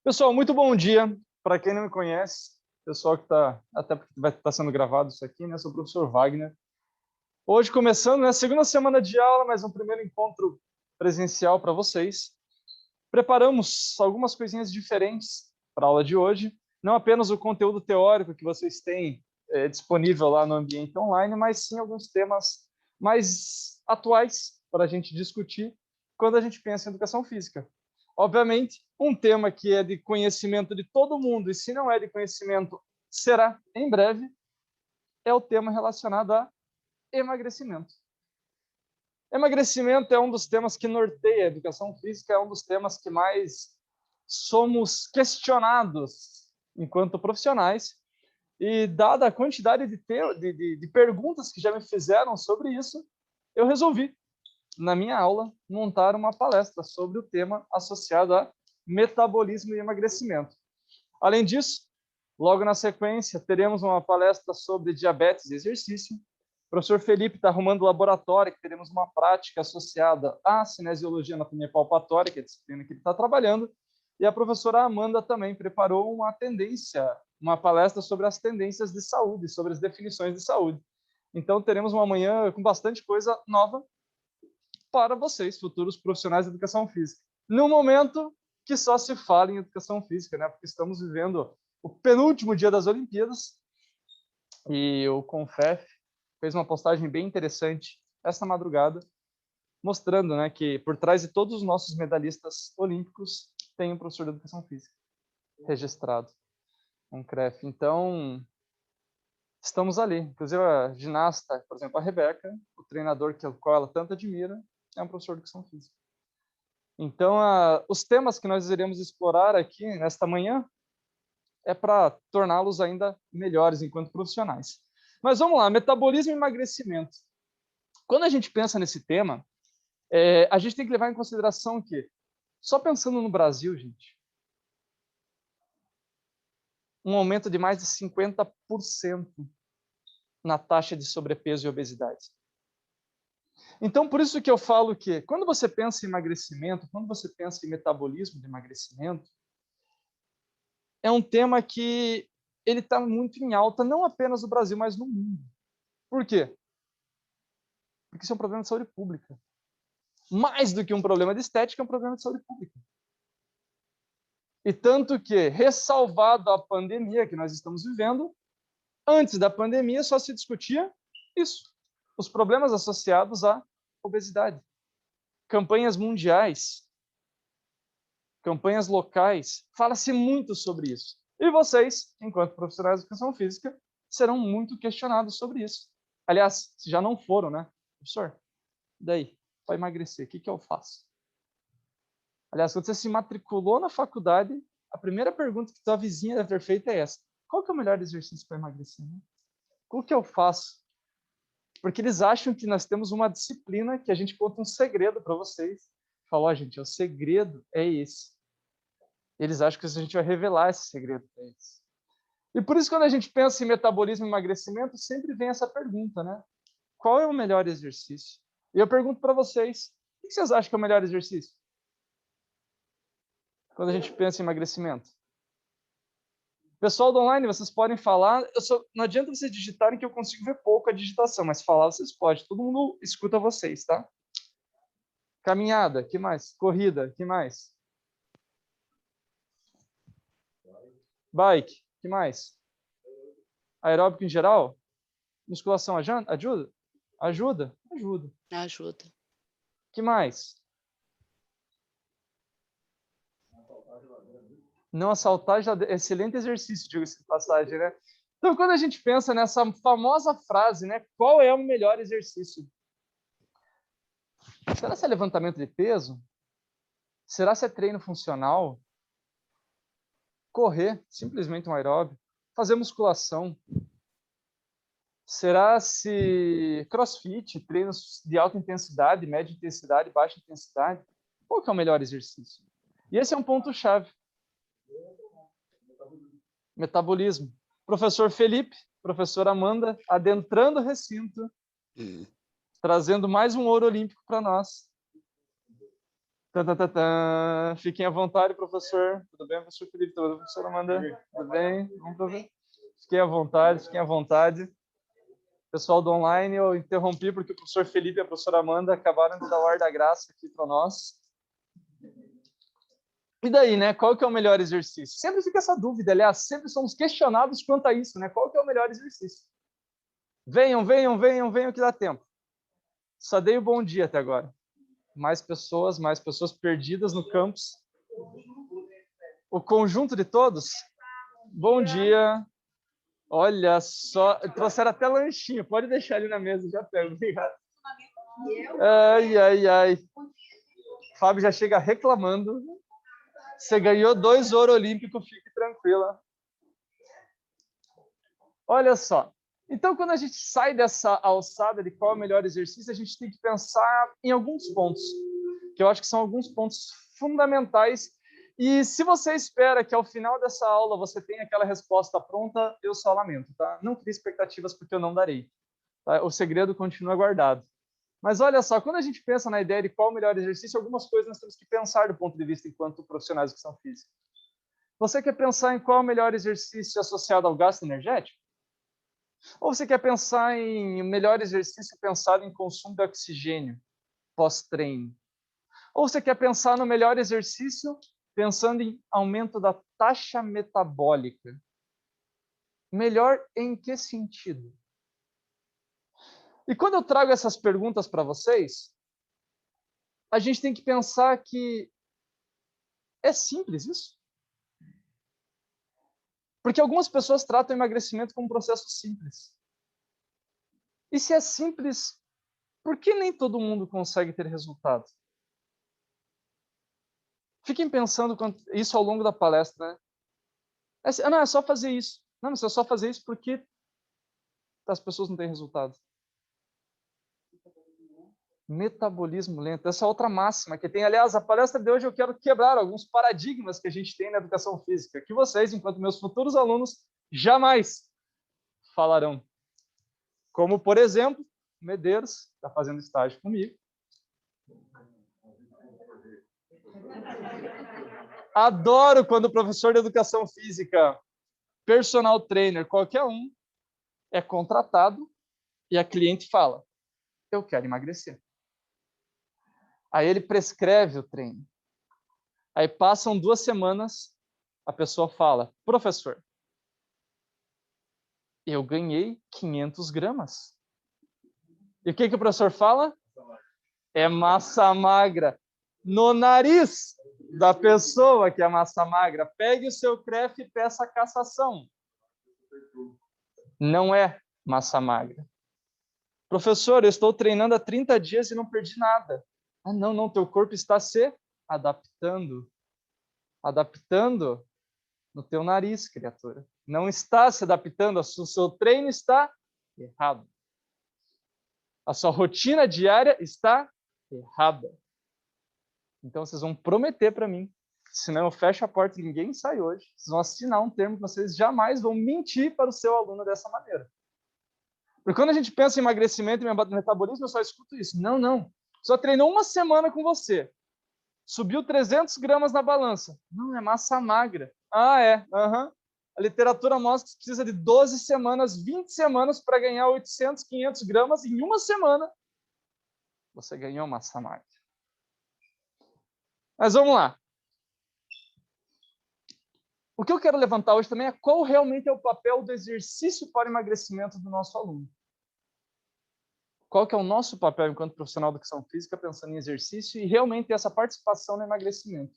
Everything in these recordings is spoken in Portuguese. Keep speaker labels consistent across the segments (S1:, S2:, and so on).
S1: Pessoal, muito bom dia. Para quem não me conhece, pessoal que está, até porque vai estar sendo gravado isso aqui, né? Sou o professor Wagner. Hoje começando, né? Segunda semana de aula, mas um primeiro encontro presencial para vocês. Preparamos algumas coisinhas diferentes para a aula de hoje. Não apenas o conteúdo teórico que vocês têm disponível lá no ambiente online, mas sim alguns temas mais atuais para a gente discutir quando a gente pensa em educação física. Obviamente, um tema que é de conhecimento de todo mundo, e se não é de conhecimento, será em breve, é o tema relacionado a emagrecimento. Emagrecimento é um dos temas que norteia a educação física, é um dos temas que mais somos questionados enquanto profissionais, e dada a quantidade de perguntas que já me fizeram sobre isso, eu resolvi, na minha aula, montar uma palestra sobre o tema associado a metabolismo e emagrecimento. Além disso, logo na sequência, teremos uma palestra sobre diabetes e exercício. O professor Felipe está arrumando o laboratório, que teremos uma prática associada à cinesiologia anatomia palpatória, que é a disciplina que ele está trabalhando. E a professora Amanda também preparou uma palestra sobre as tendências de saúde, sobre as definições de saúde. Então, teremos uma manhã com bastante coisa nova para vocês, futuros profissionais de educação física. No momento que só se fala em educação física, né? Porque estamos vivendo o penúltimo dia das Olimpíadas e o CONFEF fez uma postagem bem interessante esta madrugada, mostrando, né, que por trás de todos os nossos medalhistas olímpicos tem um professor de educação física registrado, um CREF. Então, estamos ali. Inclusive, a ginasta, por exemplo, a Rebeca, o treinador que qual ela tanto admira, é um professor de educação física. Então, os temas que nós iremos explorar aqui nesta manhã é para torná-los ainda melhores enquanto profissionais. Mas vamos lá, metabolismo e emagrecimento. Quando a gente pensa nesse tema, a gente tem que levar em consideração que, só pensando no Brasil, gente, um aumento de mais de 50% na taxa de sobrepeso e obesidade. Então, por isso que eu falo que, quando você pensa em emagrecimento, quando você pensa em metabolismo de emagrecimento, é um tema que ele está muito em alta, não apenas no Brasil, mas no mundo. Por quê? Porque isso é um problema de saúde pública. Mais do que um problema de estética, é um problema de saúde pública. E tanto que, ressalvado a pandemia que nós estamos vivendo, antes da pandemia só se discutia isso, os problemas associados à obesidade. Campanhas mundiais, campanhas locais, fala-se muito sobre isso. E vocês, enquanto profissionais de educação física, serão muito questionados sobre isso. Aliás, se já não foram, né? Professor, daí, para emagrecer, o que eu faço? Aliás, quando você se matriculou na faculdade, a primeira pergunta que tua vizinha deve ter feito é essa: qual que é o melhor exercício para emagrecer? O que eu faço? Porque eles acham que nós temos uma disciplina que a gente conta um segredo para vocês. Falou, oh, gente, o segredo é esse. Eles acham que a gente vai revelar esse segredo para eles. E por isso, quando a gente pensa em metabolismo e emagrecimento, sempre vem essa pergunta, né? Qual é o melhor exercício? E eu pergunto para vocês, o que vocês acham que é o melhor exercício? Quando a gente pensa em emagrecimento. Pessoal do online, vocês podem falar. Não adianta vocês digitarem que eu consigo ver pouco a digitação, mas falar vocês podem. Todo mundo escuta vocês, tá? Caminhada, que mais? Corrida, que mais? Bike, que mais? Aeróbico em geral? Musculação ajuda? Ajuda? Ajuda.
S2: Ajuda.
S1: Que mais? Não assaltar, já... excelente exercício, diga-se de passagem, né? Então, quando a gente pensa nessa famosa frase, né? Qual é o melhor exercício? Será que é levantamento de peso? Será se é treino funcional? Correr, simplesmente um aeróbico? Fazer musculação? Será se crossfit, treinos de alta intensidade, média intensidade, baixa intensidade? Qual que é o melhor exercício? E esse é um ponto-chave. Metabolismo. Professor Felipe, professora Amanda, adentrando o recinto, trazendo mais um ouro olímpico para nós. Tan, tan, tan, tan. Fiquem à vontade, professor. Tudo bem, professor Felipe? Tudo bem, professora Amanda? Tudo bem? Vamos ver. Fiquem à vontade, fiquem à vontade. Pessoal do online, eu interrompi porque o professor Felipe e a professora Amanda acabaram de dar o ar da graça aqui para nós. E daí, né? Qual que é o melhor exercício? Sempre fica essa dúvida, aliás, sempre somos questionados quanto a isso, né? Qual que é o melhor exercício? Venham, venham, venham, venham que dá tempo. Só dei o bom dia até agora. Mais pessoas perdidas no campus. O conjunto de todos? Bom dia. Olha só, trouxeram até lanchinho. Pode deixar ali na mesa, já pego. Obrigado. Ai, ai, ai. Fábio já chega reclamando. Você ganhou 2 ouro olímpico, fique tranquila. Olha só. Então, quando a gente sai dessa alçada de qual é o melhor exercício, a gente tem que pensar em alguns pontos, que eu acho que são alguns pontos fundamentais. E se você espera que ao final dessa aula você tenha aquela resposta pronta, eu só lamento, tá? Não crie expectativas porque eu não darei. Tá? O segredo continua guardado. Mas olha só, quando a gente pensa na ideia de qual o melhor exercício, algumas coisas nós temos que pensar do ponto de vista enquanto profissionais de educação física. Você quer pensar em qual o melhor exercício associado ao gasto energético? Ou você quer pensar em melhor exercício pensado em consumo de oxigênio pós-treino? Ou você quer pensar no melhor exercício pensando em aumento da taxa metabólica? Melhor em que sentido? E quando eu trago essas perguntas para vocês, a gente tem que pensar que é simples isso. Porque algumas pessoas tratam o emagrecimento como um processo simples. E se é simples, por que nem todo mundo consegue ter resultado? Fiquem pensando isso ao longo da palestra, né? Não, é só fazer isso. Não, mas é só fazer isso porque as pessoas não têm resultado. Metabolismo lento. Essa é outra máxima que tem. Aliás, a palestra de hoje eu quero quebrar alguns paradigmas que a gente tem na educação física, que vocês, enquanto meus futuros alunos, jamais falarão. Como, por exemplo, Medeiros, está fazendo estágio comigo. Adoro quando o professor de educação física, personal trainer, qualquer um, é contratado e a cliente fala, eu quero emagrecer. Aí ele prescreve o treino. Aí passam 2 semanas, a pessoa fala, professor, eu ganhei 500 gramas. E o que o professor fala? É massa magra. No nariz da pessoa que é massa magra. Pegue o seu CREF e peça a cassação. Não é massa magra. Professor, eu estou treinando há 30 dias e não perdi nada. Ah, não, teu corpo está se adaptando. Adaptando no teu nariz, criatura. Não está se adaptando, o seu treino está errado. A sua rotina diária está errada. Então, vocês vão prometer para mim, senão eu fecho a porta e ninguém sai hoje. Vocês vão assinar um termo que vocês jamais vão mentir para o seu aluno dessa maneira. Porque quando a gente pensa em emagrecimento e metabolismo, eu só escuto isso. Não. Só treinou 1 semana com você. Subiu 300 gramas na balança. Não, é massa magra. Ah, é. Uhum. A literatura mostra que você precisa de 12 semanas, 20 semanas para ganhar 800, 500 gramas. Em 1 semana, você ganhou massa magra. Mas vamos lá. O que eu quero levantar hoje também é qual realmente é o papel do exercício para o emagrecimento do nosso aluno. Qual que é o nosso papel enquanto profissional de educação física pensando em exercício e realmente essa participação no emagrecimento.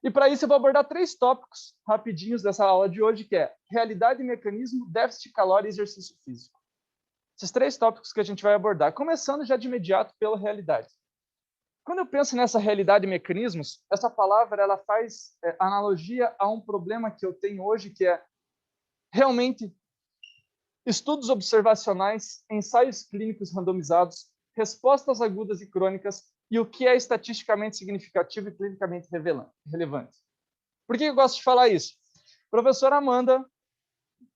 S1: E para isso eu vou abordar 3 tópicos rapidinhos dessa aula de hoje, que é realidade e mecanismo, déficit calórico e exercício físico. Esses 3 tópicos que a gente vai abordar, começando já de imediato pela realidade. Quando eu penso nessa realidade e mecanismos, essa palavra ela faz analogia a um problema que eu tenho hoje, que é realmente estudos observacionais, ensaios clínicos randomizados, respostas agudas e crônicas e o que é estatisticamente significativo e clinicamente relevante. Por que eu gosto de falar isso? Professora Amanda,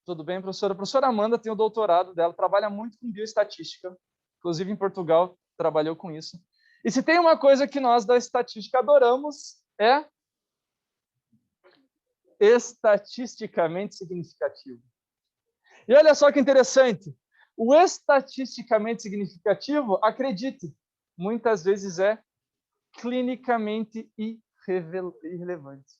S1: tudo bem, professora? A professora Amanda tem o doutorado dela, trabalha muito com bioestatística, inclusive em Portugal trabalhou com isso. E se tem uma coisa que nós da estatística adoramos, é estatisticamente significativo. E olha só que interessante, o estatisticamente significativo, acredite, muitas vezes é clinicamente irrelevante.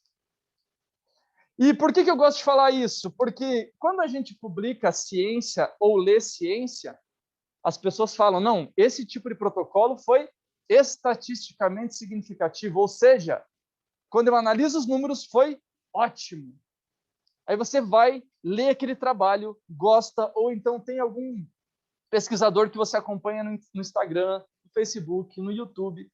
S1: E por que eu gosto de falar isso? Porque quando a gente publica ciência ou lê ciência, as pessoas falam, não, esse tipo de protocolo foi estatisticamente significativo, ou seja, quando eu analiso os números, foi ótimo. Aí você vai ler aquele trabalho, gosta, ou então tem algum pesquisador que você acompanha no Instagram, no Facebook, no YouTube,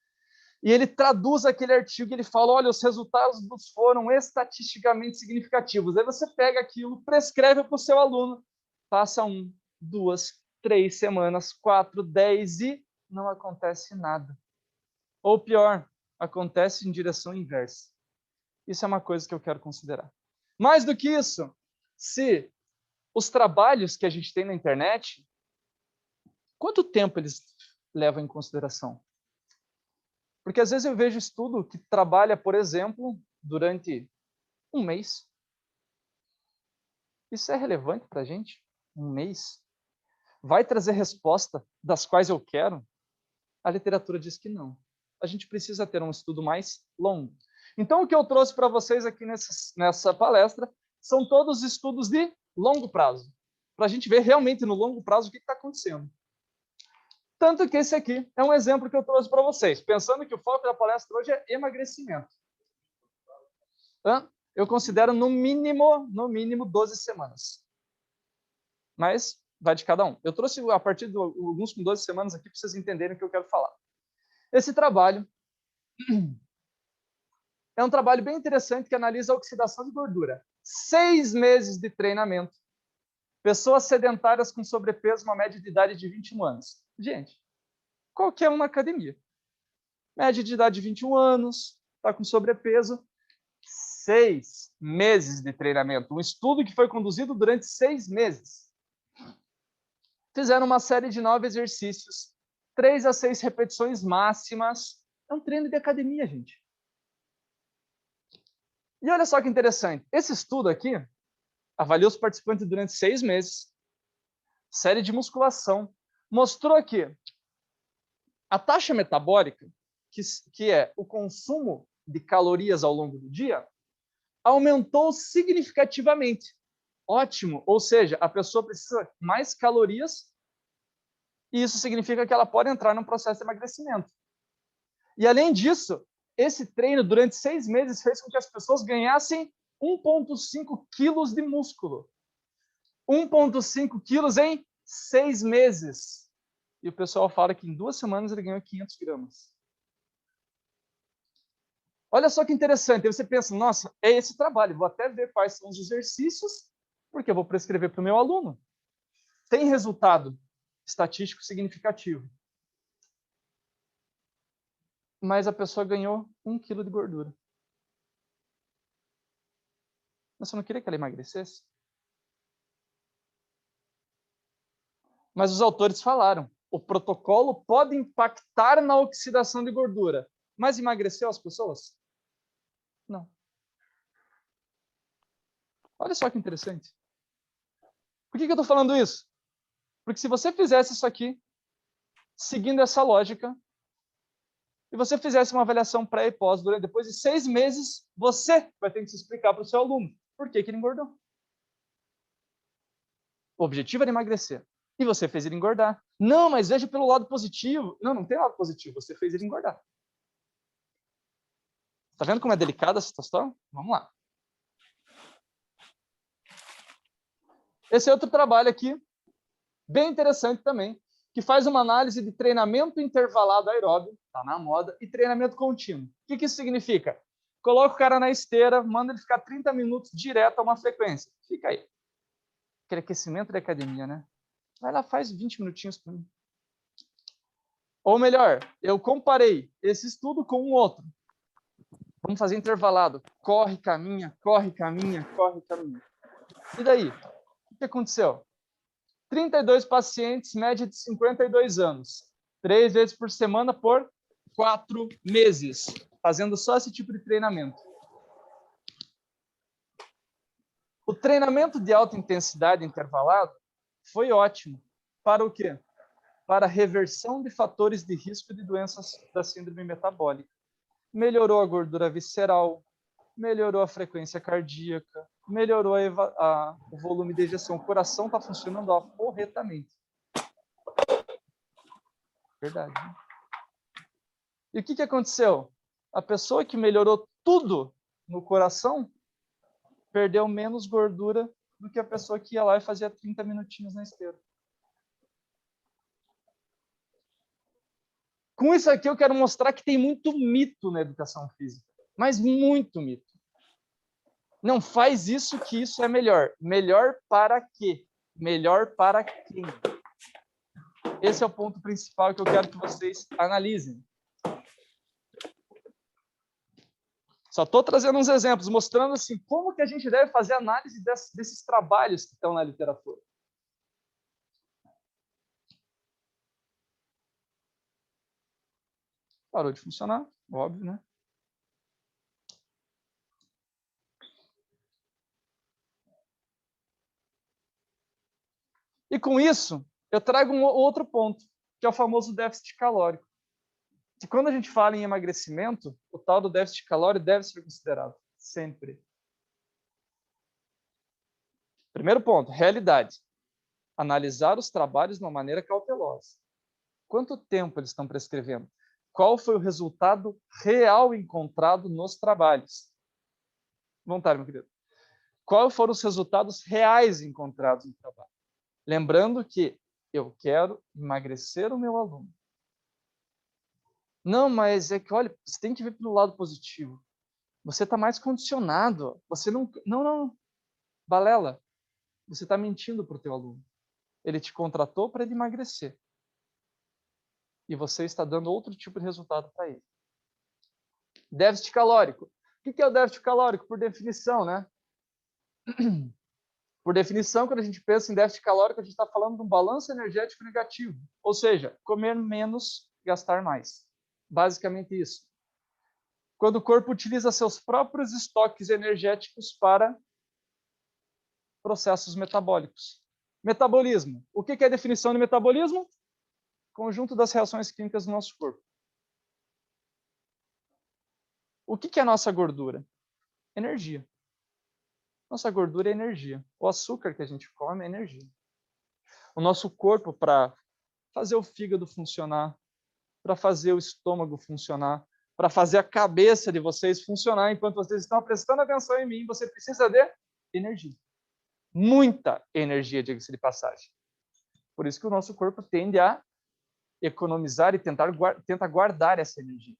S1: e ele traduz aquele artigo e ele fala, olha, os resultados foram estatisticamente significativos. Aí você pega aquilo, prescreve para o seu aluno, passa 1, 2, 3 semanas, 4, 10 e não acontece nada. Ou pior, acontece em direção inversa. Isso é uma coisa que eu quero considerar. Mais do que isso, se os trabalhos que a gente tem na internet, quanto tempo eles levam em consideração? Porque às vezes eu vejo estudo que trabalha, por exemplo, durante 1 mês. Isso é relevante para a gente? 1 mês? Vai trazer resposta das quais eu quero? A literatura diz que não. A gente precisa ter um estudo mais longo. Então, o que eu trouxe para vocês aqui nessa palestra são todos estudos de longo prazo, para a gente ver realmente no longo prazo o que está acontecendo. Tanto que esse aqui é um exemplo que eu trouxe para vocês, pensando que o foco da palestra hoje é emagrecimento. Eu considero no mínimo 12 semanas. Mas vai de cada um. Eu trouxe a partir de alguns com 12 semanas aqui para vocês entenderem o que eu quero falar. Esse trabalho é um trabalho bem interessante que analisa a oxidação de gordura. 6 meses de treinamento. Pessoas sedentárias com sobrepeso, uma média de idade de 21 anos. Gente, qualquer um na academia. Média de idade de 21 anos, está com sobrepeso. 6 meses de treinamento. Um estudo que foi conduzido durante 6 meses. Fizeram uma série de 9 exercícios, 3 a 6 repetições máximas. É um treino de academia, gente. E olha só que interessante. Esse estudo aqui avaliou os participantes durante 6 meses, série de musculação, mostrou que a taxa metabólica, que é o consumo de calorias ao longo do dia, aumentou significativamente. Ótimo, ou seja, a pessoa precisa de mais calorias e isso significa que ela pode entrar num processo de emagrecimento. E além disso, esse treino durante 6 meses fez com que as pessoas ganhassem 1,5 quilos de músculo. 1,5 quilos em 6 meses. E o pessoal fala que em 2 semanas ele ganhou 500 gramas. Olha só que interessante. Aí você pensa, nossa, é esse trabalho. Vou até ver quais são os exercícios, porque eu vou prescrever para o meu aluno. Tem resultado estatístico significativo. Mas a pessoa ganhou 1 quilo de gordura. Você não queria que ela emagrecesse? Mas os autores falaram, o protocolo pode impactar na oxidação de gordura. Mas emagreceu as pessoas? Não. Olha só que interessante. Por que eu estou falando isso? Porque se você fizesse isso aqui, seguindo essa lógica, e você fizesse uma avaliação pré e pós, depois de 6 meses, você vai ter que se explicar para o seu aluno por que ele engordou. O objetivo era emagrecer. E você fez ele engordar. Não, mas veja pelo lado positivo. Não, não tem lado positivo. Você fez ele engordar. Tá vendo como é delicada a situação? Vamos lá. Esse é outro trabalho aqui, bem interessante também, que faz uma análise de treinamento intervalado aeróbio, tá na moda, e treinamento contínuo. O que isso significa? Coloca o cara na esteira, manda ele ficar 30 minutos direto a uma frequência. Fica aí. Aquele aquecimento da academia, né? Vai lá, faz 20 minutinhos para mim. Ou melhor, eu comparei esse estudo com um outro. Vamos fazer intervalado. Corre, caminha, corre, caminha, corre, caminha. E daí? O que aconteceu? 32 pacientes, média de 52 anos. 3 vezes por semana por 4 meses fazendo só esse tipo de treinamento. O treinamento de alta intensidade intervalado foi ótimo. Para o quê? Para a reversão de fatores de risco de doenças da síndrome metabólica. Melhorou a gordura visceral, melhorou a frequência cardíaca, melhorou o volume de ejeção. O coração está funcionando corretamente. Verdade. Né? E o que aconteceu? A pessoa que melhorou tudo no coração perdeu menos gordura do que a pessoa que ia lá e fazia 30 minutinhos na esteira. Com isso aqui, eu quero mostrar que tem muito mito na educação física. Mas muito mito. Não faz isso que isso é melhor. Melhor para quê? Melhor para quem? Esse é o ponto principal que eu quero que vocês analisem. Só estou trazendo uns exemplos, mostrando assim, como que a gente deve fazer análise desses trabalhos que estão na literatura. Parou de funcionar, óbvio, né? E com isso, eu trago um outro ponto, que é o famoso déficit calórico. Que quando a gente fala em emagrecimento, o tal do déficit calórico deve ser considerado, sempre. Primeiro ponto, realidade. Analisar os trabalhos de uma maneira cautelosa. Quanto tempo eles estão prescrevendo? Qual foi o resultado real encontrado nos trabalhos? Vontade, meu querido. Quais foram os resultados reais encontrados no trabalho? Lembrando que eu quero emagrecer o meu aluno. Não, mas é que, olha, você tem que ver pelo lado positivo. Você está mais condicionado. Você não... Não. Balela. Você está mentindo para o teu aluno. Ele te contratou para ele emagrecer. E você está dando outro tipo de resultado para ele. Déficit calórico. O que é o déficit calórico? Por definição, né? Por definição, quando a gente pensa em déficit calórico, a gente está falando de um balanço energético negativo. Ou seja, comer menos, gastar mais. Basicamente isso. Quando o corpo utiliza seus próprios estoques energéticos para processos metabólicos. Metabolismo. O que é a definição de metabolismo? Conjunto das reações químicas do nosso corpo. O que é a nossa gordura? Energia. Nossa gordura é energia. O açúcar que a gente come é energia. O nosso corpo, para fazer o fígado funcionar, para fazer o estômago funcionar, para fazer a cabeça de vocês funcionar enquanto vocês estão prestando atenção em mim, você precisa de energia. Muita energia, diga-se de passagem. Por isso que o nosso corpo tende a economizar e tenta guardar essa energia.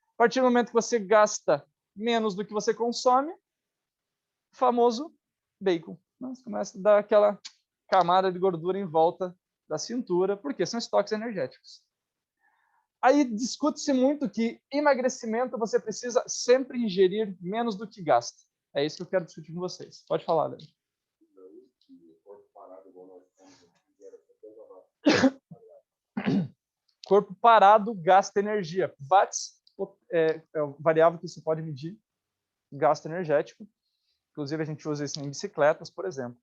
S1: A partir do momento que você gasta menos do que você consome, o famoso bacon. Você começa a dar aquela camada de gordura em volta da cintura, porque são estoques energéticos. Aí discute-se muito que emagrecimento você precisa sempre ingerir menos do que gasta. É isso que eu quero discutir com vocês. Pode falar, Leandro. Corpo parado gasta energia. Watts é o variável que você pode medir gasto energético. Inclusive, a gente usa isso em bicicletas, por exemplo.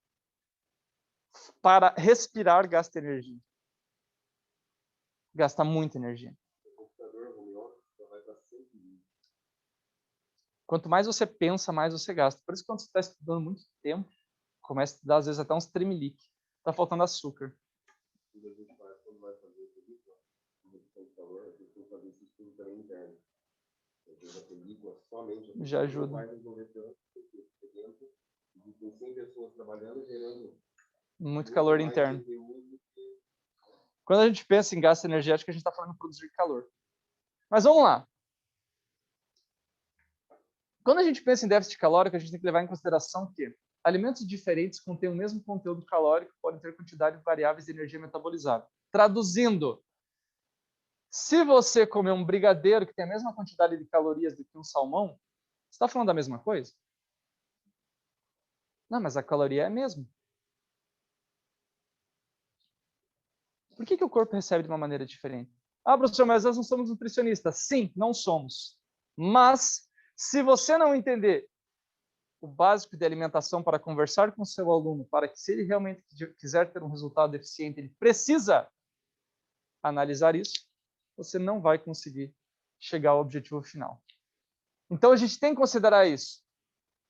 S1: Para respirar, gasta energia. Gasta muita energia. Quanto mais você pensa, mais você gasta. Por isso que quando você está estudando muito tempo, começa a dar, às vezes, até uns tremelique. Está faltando açúcar. Já ajuda. Muito calor interno. Quando a gente pensa em gasto energético, a gente está falando de produzir calor. Mas vamos lá. Quando a gente pensa em déficit calórico, a gente tem que levar em consideração que alimentos diferentes contêm o mesmo conteúdo calórico, podem ter quantidades variáveis de energia metabolizada. Traduzindo, se você comer um brigadeiro que tem a mesma quantidade de calorias do que um salmão, você está falando da mesma coisa? Não, mas a caloria é a mesma. Por que o corpo recebe de uma maneira diferente? Ah, professor, mas nós não somos nutricionistas. Sim, não somos. Mas, se você não entender o básico de alimentação para conversar com o seu aluno, para que se ele realmente quiser ter um resultado eficiente, ele precisa analisar isso, você não vai conseguir chegar ao objetivo final. Então, a gente tem que considerar isso,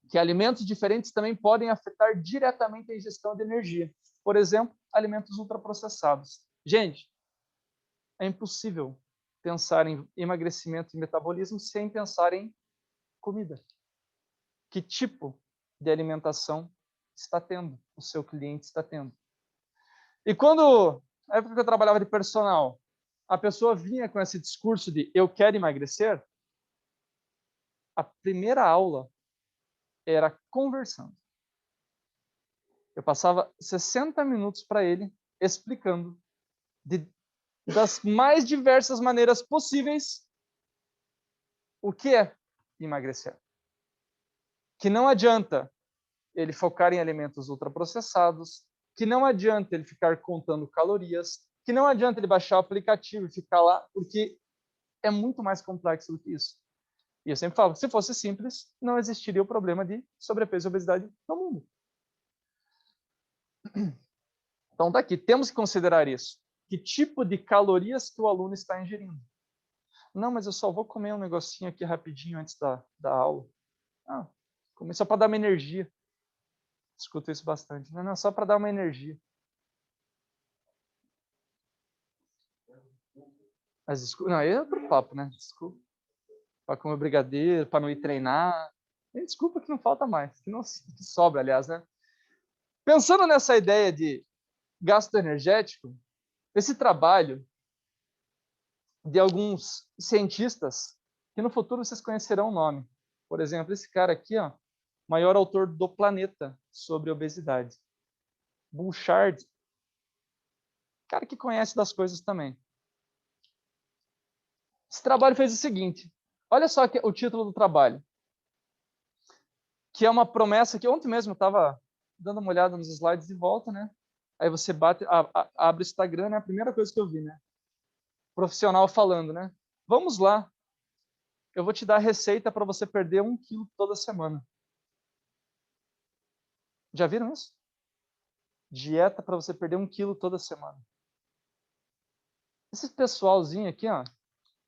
S1: que alimentos diferentes também podem afetar diretamente a ingestão de energia. Por exemplo, alimentos ultraprocessados. Gente, é impossível pensar em emagrecimento e metabolismo sem pensar em comida. Que tipo de alimentação está tendo, o seu cliente está tendo? E quando, na época que eu trabalhava de personal, a pessoa vinha com esse discurso de eu quero emagrecer, a primeira aula era conversando. Eu passava 60 minutos para ele explicando das mais diversas maneiras possíveis o que é emagrecer. Que não adianta ele focar em alimentos ultraprocessados, que não adianta ele ficar contando calorias, que não adianta ele baixar o aplicativo e ficar lá, porque é muito mais complexo do que isso. E eu sempre falo, se fosse simples, não existiria o problema de sobrepeso e obesidade no mundo. Então, daqui, temos que considerar isso. Que tipo de calorias que o aluno está ingerindo? Não, mas eu só vou comer um negocinho aqui rapidinho antes da aula. Ah, comer só para dar uma energia. Escuto isso bastante. Não, não, só para dar uma energia. Mas desculpa, não, aí é outro papo, né? Desculpa. Para comer brigadeiro, para não ir treinar. Desculpa que não falta mais, que não que sobra, aliás, né? Pensando nessa ideia de gasto energético, esse trabalho de alguns cientistas, que no futuro vocês conhecerão o nome. Por exemplo, esse cara aqui, ó, maior autor do planeta sobre obesidade. Bouchard, cara que conhece das coisas também. Esse trabalho fez o seguinte, olha só o título do trabalho, que é uma promessa que ontem mesmo eu estava dando uma olhada nos slides de volta, né? Aí você abre o Instagram, né? A primeira coisa que eu vi, né? Profissional falando, né? Vamos lá, eu vou te dar a receita para você perder 1 quilo toda semana. Já viram isso? Dieta para você perder 1 quilo toda semana. Esse pessoalzinho aqui, ó,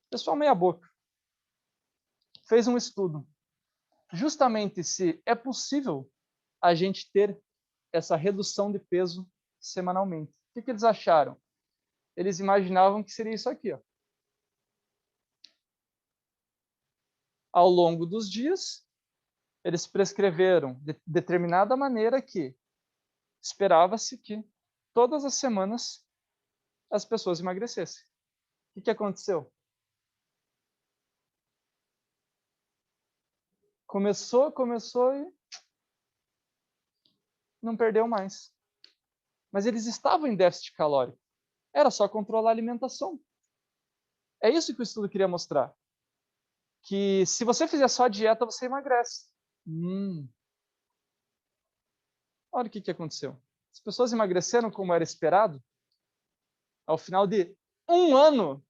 S1: pessoal meia boca, fez um estudo justamente se é possível a gente ter essa redução de peso semanalmente. O que eles acharam? Eles imaginavam que seria isso aqui, ó. Ao longo dos dias, eles prescreveram de determinada maneira que esperava-se que todas as semanas as pessoas emagrecessem. O que aconteceu? Começou e não perdeu mais. Mas eles estavam em déficit calórico. Era só controlar a alimentação. É isso que o estudo queria mostrar. Que se você fizer só a dieta, você emagrece. Olha o que aconteceu. As pessoas emagreceram como era esperado. Ao final de 1 ano.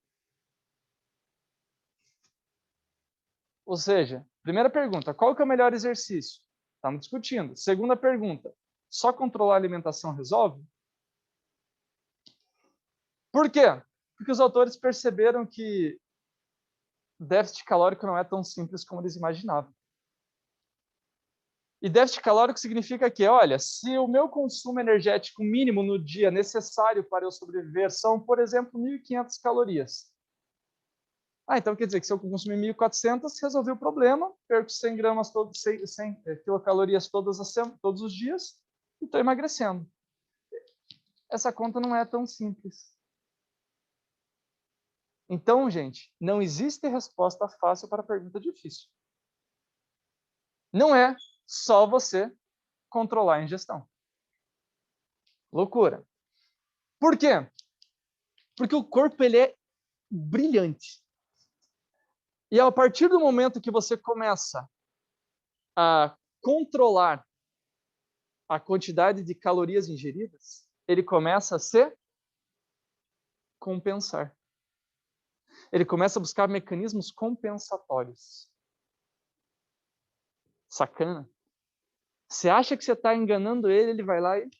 S1: Ou seja, primeira pergunta, qual que é o melhor exercício? Estamos discutindo. Segunda pergunta, só controlar a alimentação resolve? Por quê? Porque os autores perceberam que déficit calórico não é tão simples como eles imaginavam. E déficit calórico significa que, olha, se o meu consumo energético mínimo no dia necessário para eu sobreviver são, por exemplo, 1.500 calorias. Então quer dizer que se eu consumir 1.400, resolvi o problema, perco 100 gramas, 100 quilocalorias todos os dias e estou emagrecendo. Essa conta não é tão simples. Então, gente, não existe resposta fácil para a pergunta difícil. Não é só você controlar a ingestão. Loucura. Por quê? Porque o corpo ele é brilhante. E a partir do momento que você começa a controlar a quantidade de calorias ingeridas, ele começa a se compensar. Ele começa a buscar mecanismos compensatórios. Sacana? Você acha que você está enganando ele, ele vai lá e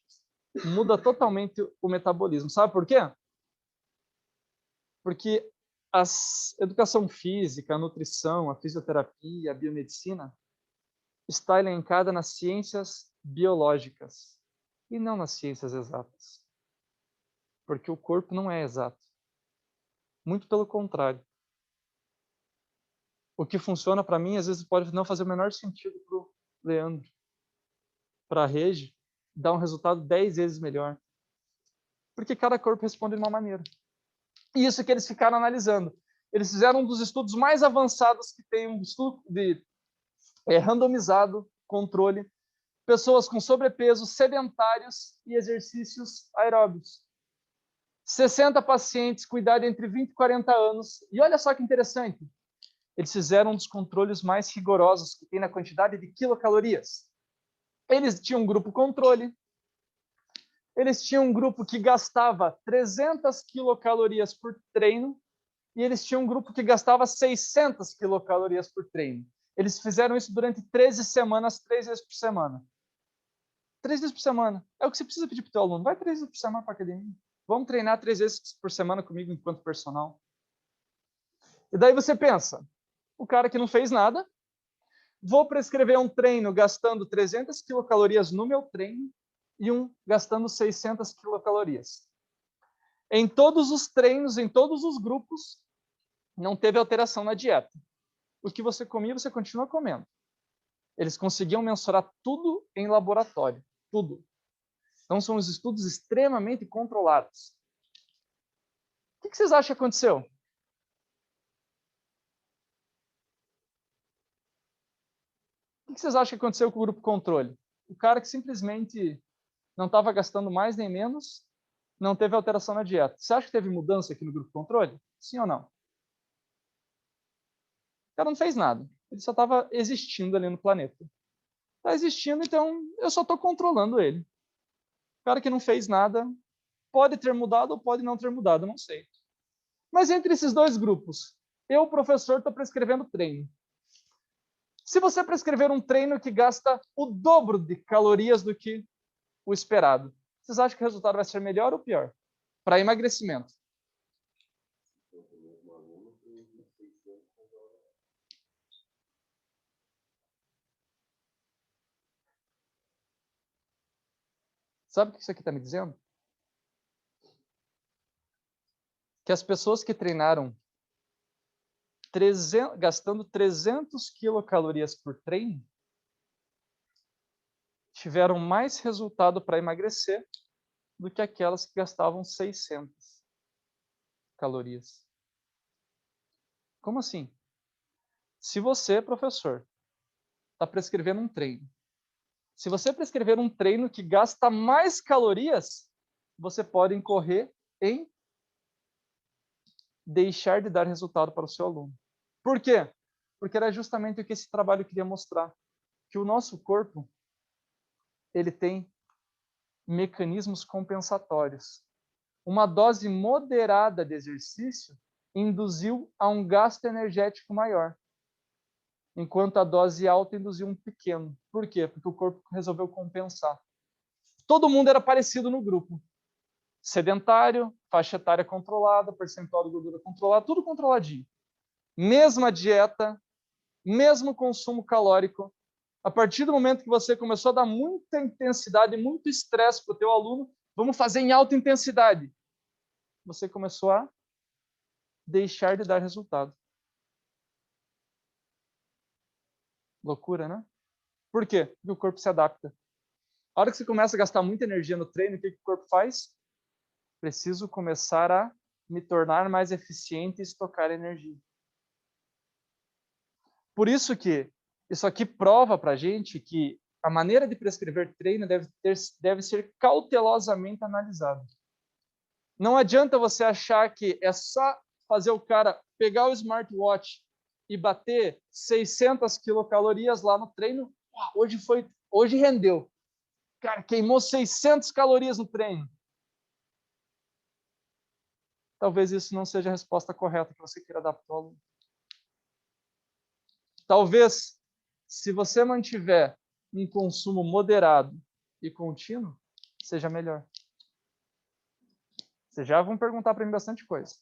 S1: muda totalmente o metabolismo. Sabe por quê? Porque a educação física, a nutrição, a fisioterapia, a biomedicina está elencada nas ciências biológicas e não nas ciências exatas. Porque o corpo não é exato. Muito pelo contrário. O que funciona para mim, às vezes, pode não fazer o menor sentido para o Leandro. Para a Regi, dá um resultado 10 vezes melhor. Porque cada corpo responde de uma maneira. E isso que eles ficaram analisando. Eles fizeram um dos estudos mais avançados que tem, um estudo de randomizado, controle, pessoas com sobrepeso, sedentários e exercícios aeróbicos. 60 pacientes com idade entre 20 e 40 anos. E olha só que interessante. Eles fizeram um dos controles mais rigorosos que tem na quantidade de quilocalorias. Eles tinham um grupo controle. Eles tinham um grupo que gastava 300 quilocalorias por treino e eles tinham um grupo que gastava 600 quilocalorias por treino. Eles fizeram isso durante 13 semanas, 3 vezes por semana. 3 vezes por semana. É o que você precisa pedir para o teu aluno. Vai 3 vezes por semana para a academia. Vamos treinar 3 vezes por semana comigo enquanto personal. E daí você pensa, o cara que não fez nada, vou prescrever um treino gastando 300 quilocalorias no meu treino e um gastando 600 quilocalorias. Em todos os treinos, em todos os grupos, não teve alteração na dieta. O que você comia, você continua comendo. Eles conseguiam mensurar tudo em laboratório. Tudo. Então, são os estudos extremamente controlados. O que vocês acham que aconteceu? O que vocês acham que aconteceu com o grupo controle? O cara que simplesmente não estava gastando mais nem menos, não teve alteração na dieta. Você acha que teve mudança aqui no grupo controle? Sim ou não? O cara não fez nada. Ele só estava existindo ali no planeta. Está existindo, então eu só estou controlando ele. O cara que não fez nada pode ter mudado ou pode não ter mudado, não sei. Mas entre esses dois grupos, eu, professor, estou prescrevendo treino. Se você prescrever um treino que gasta o dobro de calorias do que o esperado, vocês acham que o resultado vai ser melhor ou pior? Para emagrecimento. Sabe o que isso aqui está me dizendo? Que as pessoas que treinaram gastando 300 quilocalorias por treino tiveram mais resultado para emagrecer do que aquelas que gastavam 600 calorias. Como assim? Se você, professor, está prescrevendo um treino, se você prescrever um treino que gasta mais calorias, você pode incorrer em deixar de dar resultado para o seu aluno. Por quê? Porque era justamente o que esse trabalho queria mostrar, que o nosso corpo ele tem mecanismos compensatórios. Uma dose moderada de exercício induziu a um gasto energético maior, enquanto a dose alta induziu um pequeno. Por quê? Porque o corpo resolveu compensar. Todo mundo era parecido no grupo. Sedentário, faixa etária controlada, percentual de gordura controlado, tudo controladinho. Mesma dieta, mesmo consumo calórico. A partir do momento que você começou a dar muita intensidade, muito estresse para o teu aluno, vamos fazer em alta intensidade. Você começou a deixar de dar resultado. Loucura, né? Por quê? Porque o corpo se adapta. A hora que você começa a gastar muita energia no treino, o que o corpo faz? Preciso começar a me tornar mais eficiente e estocar energia. Por isso que isso aqui prova para a gente que a maneira de prescrever treino deve ser cautelosamente analisada. Não adianta você achar que é só fazer o cara pegar o smartwatch e bater 600 quilocalorias lá no treino. Hoje rendeu. Cara, queimou 600 calorias no treino. talvez isso não seja a resposta correta que você queira dar para o aluno. Talvez, se você mantiver um consumo moderado e contínuo, seja melhor. Vocês já vão perguntar para mim bastante coisa.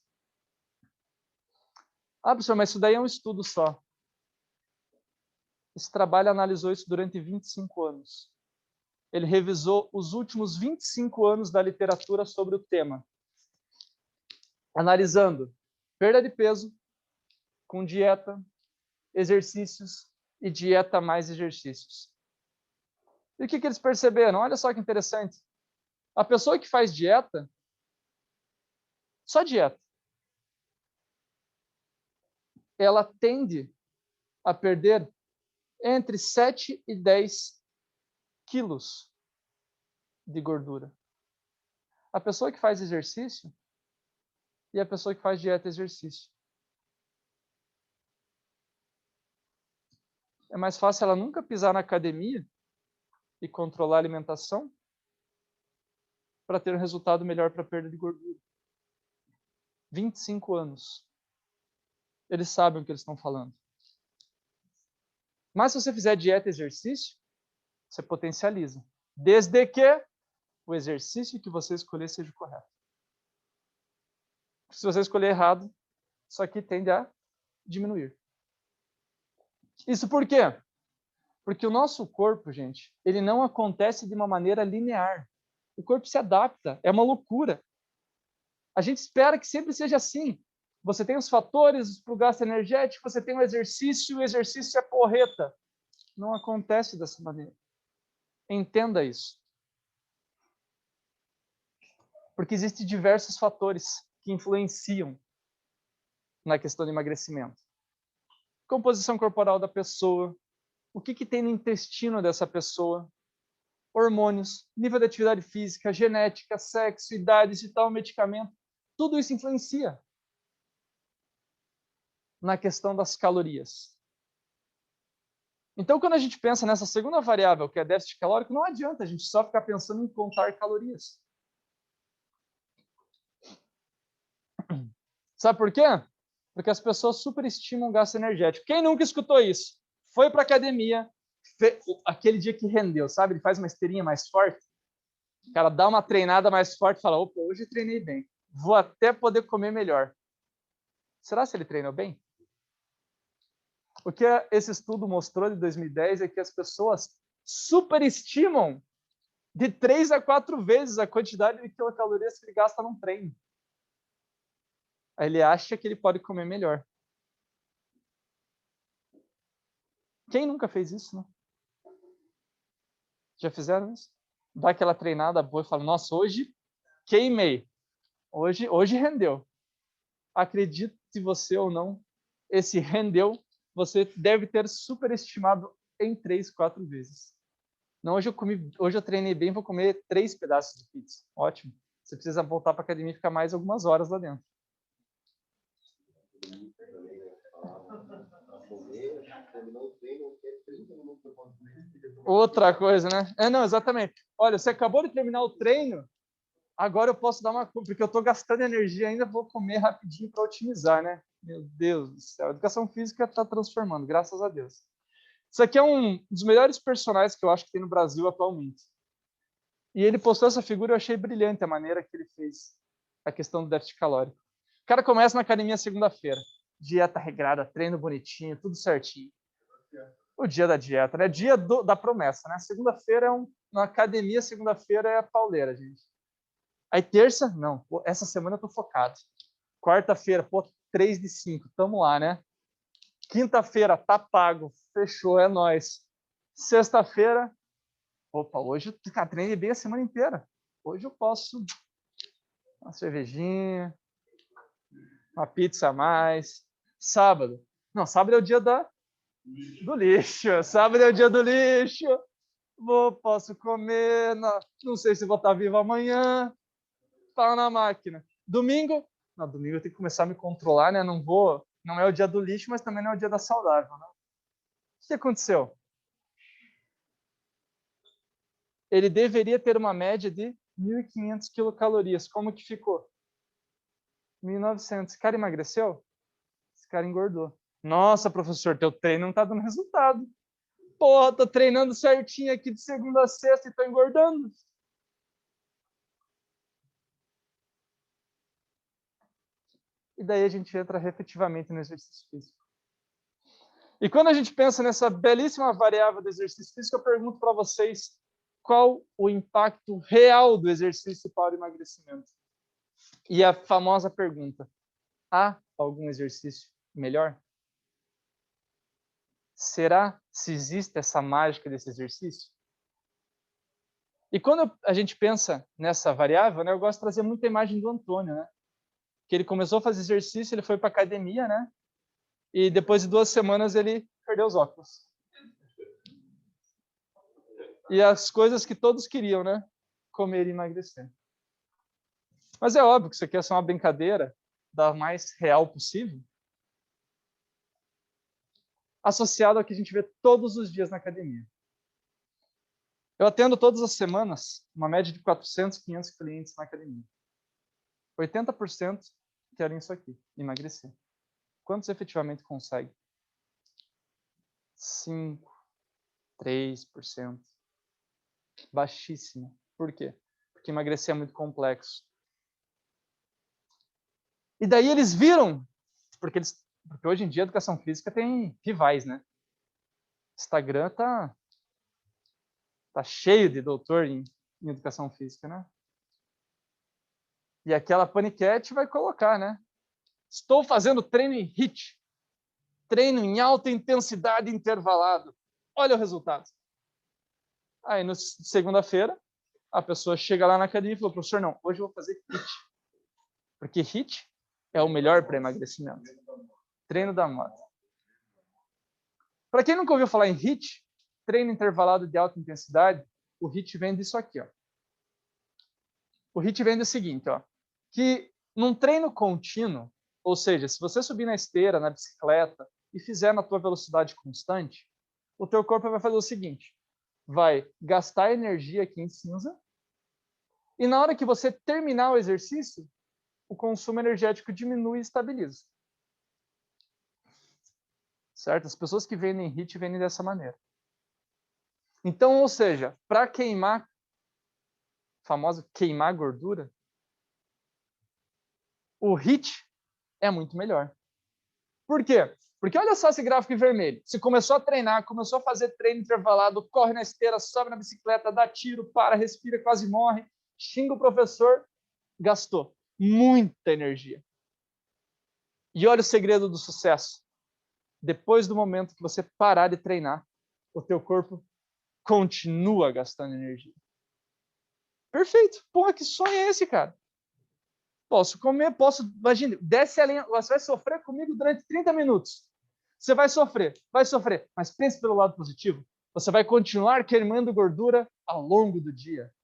S1: Ah, professor, mas isso daí é um estudo só. Esse trabalho analisou isso durante 25 anos. Ele revisou os últimos 25 anos da literatura sobre o tema, analisando perda de peso com dieta, exercícios e dieta mais exercícios. E o que eles perceberam? Olha só que interessante. A pessoa que faz dieta, só dieta, ela tende a perder entre 7 e 10 quilos de gordura. A pessoa que faz exercício e a pessoa que faz dieta e exercício. É mais fácil ela nunca pisar na academia e controlar a alimentação para ter um resultado melhor para a perda de gordura. 25 anos. Eles sabem o que eles estão falando. Mas se você fizer dieta e exercício, você potencializa. Desde que o exercício que você escolher seja o correto. Se você escolher errado, isso aqui tende a diminuir. Isso por quê? Porque o nosso corpo, gente, ele não acontece de uma maneira linear. O corpo se adapta, é uma loucura. A gente espera que sempre seja assim. Você tem os fatores para o gasto energético, você tem o exercício é porreta. Não acontece dessa maneira. Entenda isso. Porque existem diversos fatores que influenciam na questão do emagrecimento. Composição corporal da pessoa, o que tem no intestino dessa pessoa, hormônios, nível de atividade física, genética, sexo, idade, se tal medicamento, tudo isso influencia na questão das calorias. Então, quando a gente pensa nessa segunda variável, que é déficit calórico, não adianta a gente só ficar pensando em contar calorias. Sabe por quê? Porque as pessoas superestimam o gasto energético. Quem nunca escutou isso? Foi para academia, aquele dia que rendeu, sabe? Ele faz uma esteirinha mais forte, o cara dá uma treinada mais forte e fala, opa, hoje treinei bem, vou até poder comer melhor. Será que ele treinou bem? O que esse estudo mostrou de 2010 é que as pessoas superestimam de 3 a 4 vezes a quantidade de quilocalorias que ele gasta num treino. Aí ele acha que ele pode comer melhor. Quem nunca fez isso, né? Já fizeram isso? Dá aquela treinada boa e fala, nossa, hoje queimei. Hoje rendeu. Acredite você ou não, esse rendeu, você deve ter superestimado em 3, 4 vezes. Não, hoje eu treinei bem, vou comer 3 pedaços de pizza. Ótimo. Você precisa voltar para a academia e ficar mais algumas horas lá dentro. Outra coisa, né? Não, exatamente. Olha, você acabou de terminar o treino, agora eu posso dar uma... Porque eu estou gastando energia ainda, vou comer rapidinho para otimizar, né? Meu Deus do céu. A educação física está transformando, graças a Deus. Isso aqui é um dos melhores personagens que eu acho que tem no Brasil atualmente. E ele postou essa figura e eu achei brilhante a maneira que ele fez a questão do déficit calórico. O cara começa na academia segunda-feira. Dieta regrada, treino bonitinho, tudo certinho. O dia da dieta, né? Dia da promessa, né? Segunda-feira na academia, segunda-feira é a pauleira, gente. Aí terça, não. Pô, essa semana eu tô focado. Quarta-feira, pô, 3 de 5, tamo lá, né? Quinta-feira, tá pago, fechou, é nóis. Sexta-feira, opa, hoje eu treinei bem a semana inteira. Hoje eu posso uma cervejinha, uma pizza a mais. Sábado. Não, sábado é o dia do lixo. Sábado é o dia do lixo. Posso comer. Não sei se vou estar vivo amanhã. Pau na máquina. Domingo. Não, domingo eu tenho que começar a me controlar, né? Não vou. Não é o dia do lixo, mas também não é o dia da saudável, né? O que aconteceu? Ele deveria ter uma média de 1.500 quilocalorias. Como que ficou? 1.900. Esse cara emagreceu? Esse cara engordou. Nossa, professor, teu treino não está dando resultado. Porra, tô treinando certinho aqui de segunda a sexta e tô engordando. E daí a gente entra efetivamente no exercício físico. E quando a gente pensa nessa belíssima variável do exercício físico, eu pergunto para vocês qual o impacto real do exercício para o emagrecimento. E a famosa pergunta: há algum exercício melhor? Será se existe essa mágica desse exercício? E quando a gente pensa nessa variável, né, eu gosto de trazer muita imagem do Antônio, né? Que ele começou a fazer exercício, ele foi para academia, né? E depois de 2 semanas ele perdeu os óculos. E as coisas que todos queriam, né? Comer e emagrecer. Mas é óbvio que isso aqui é só uma brincadeira da mais real possível, associado ao que a gente vê todos os dias na academia. Eu atendo todas as semanas uma média de 400, 500 clientes na academia. 80% querem isso aqui, emagrecer. Quantos efetivamente conseguem? 5%, 3%. Baixíssimo. Por quê? Porque emagrecer é muito complexo. E daí eles viram, porque hoje em dia a educação física tem rivais, né? Instagram tá cheio de doutor em educação física, né? E aquela paniquete vai colocar, né? Estou fazendo treino em HIIT, treino em alta intensidade intervalado. Olha o resultado. Aí, na segunda-feira, a pessoa chega lá na academia e fala: professor, não, hoje eu vou fazer HIIT. Porque HIIT é o melhor para emagrecimento. Treino da moda. Para quem nunca ouviu falar em HIIT, treino intervalado de alta intensidade, o HIIT vem disso aqui, ó. O HIIT vem do seguinte, ó, que num treino contínuo, ou seja, se você subir na esteira, na bicicleta e fizer na tua velocidade constante, o teu corpo vai fazer o seguinte: vai gastar energia aqui em cinza e na hora que você terminar o exercício, o consumo energético diminui e estabiliza. Certo? As pessoas que vendem HIIT vendem dessa maneira. Então, ou seja, para queimar, famoso queimar gordura, o HIIT é muito melhor. Por quê? Porque olha só esse gráfico em vermelho. Você começou a treinar, começou a fazer treino intervalado, corre na esteira, sobe na bicicleta, dá tiro, para, respira, quase morre, xinga o professor, gastou muita energia. E olha o segredo do sucesso. Depois do momento que você parar de treinar, o teu corpo continua gastando energia. Perfeito. Porra, que sonho é esse, cara? Posso comer, posso... Imagine, desce a linha, você vai sofrer comigo durante 30 minutos. Você vai sofrer, mas pense pelo lado positivo. Você vai continuar queimando gordura ao longo do dia.